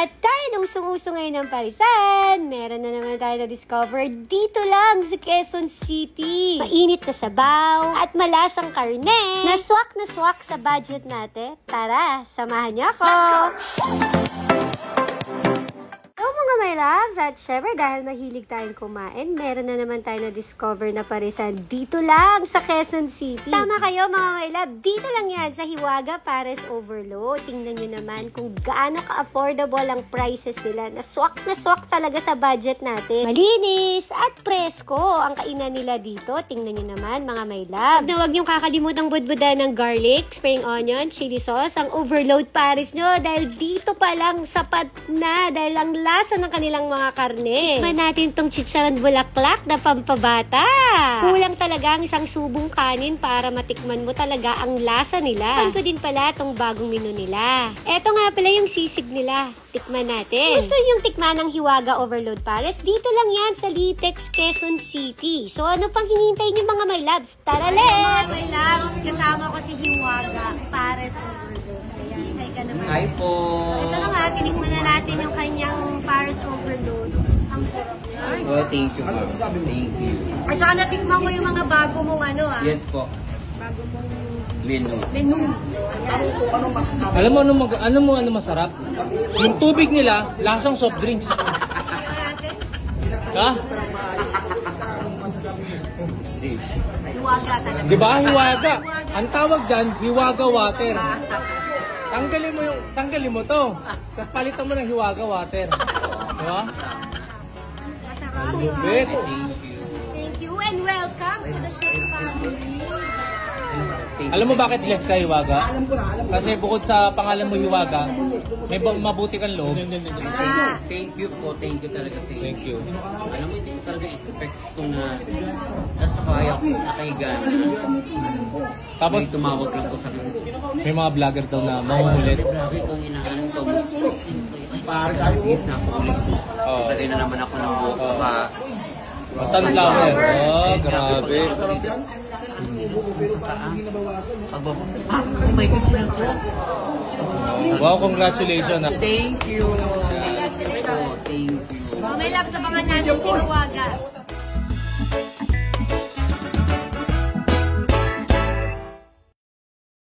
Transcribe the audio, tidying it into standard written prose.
At tayo nung usong-uso ngayon ng parisan, meron na naman tayo na-discover dito lang sa Quezon City. Mainit na sabaw at malasang karne na swak sa budget natin. Tara, samahan niyo ako! Mga my loves, at syempre dahil mahilig tayong kumain, meron na naman tayo na-discover na parisan dito lang sa Quezon City. Tama kayo mga my love, dito lang yan sa Hiwaga Pares Overload. Tingnan nyo naman kung gaano ka-affordable ang prices nila, na swak talaga sa budget natin. Malinis at presko ang kainan nila dito. Tingnan nyo naman mga my loves. Huwag nyo kakalimutang budbudan ng garlic, spring onion, chili sauce, ang overload pares nyo, dahil dito pa lang sapat na, dahil ang lasa ng kanilang mga karne. Tikman natin tong chicharon bulaklak na pampabata. Kulang talaga ang isang subong kanin para matikman mo talaga ang lasa nila. Pan ko din pala tong bagong menu nila. Eto nga pala yung sisig nila. Tikman natin. Gusto niyong tikman ng Hiwaga Overload Pares? Dito lang yan sa Litex, Quezon City. So ano pang hinihintay niyo mga my loves? Tara, let's! Mga my loves, kasama ko si Hiwaga Pares Overload. Ayan, hi ka naman. Hi po! Ito na nga, tinikman na natin yung kanyang Pares Overload. Ang sarap niya. Oh, thank you, ma'am. Thank you. At saka natikman mo yung mga bago mong ano ah. Yes po. Bago mong Menu. menu. Alam mo ano masarap? Yung tubig nila, lasang soft drinks. Ha? Hiwaga talaga. Di ba? Hiwaga. Ang tawag dyan, Hiwaga water. Tanggalin mo to. Tapos palitan mo ng Hiwaga water. Di ba? Masarap. Lubit. Thank you and welcome to the Chef Family. Alam mo bakit less ka Hiwaga? Kasi bukod sa pangalan mo Hiwaga, may mabuti kang loob. Thank you po. Thank you talaga sa Thank you. Alam mo, hindi ko talaga expect ko na nasa kaya ko nakahiga na. Tapos May tumawag lang ko sa akin. may mga vlogger daw na mangungulit. Grabe itong inaanan ko. Parang asis na ako ulit. Oo. Tagay na naman ako ng buhok. Saka Sunflower. Oh, grabe. oh my God, sila ko. Wow, congratulations. Thank you. Thank you. Mga may love, sabangan natin si Hiwaga.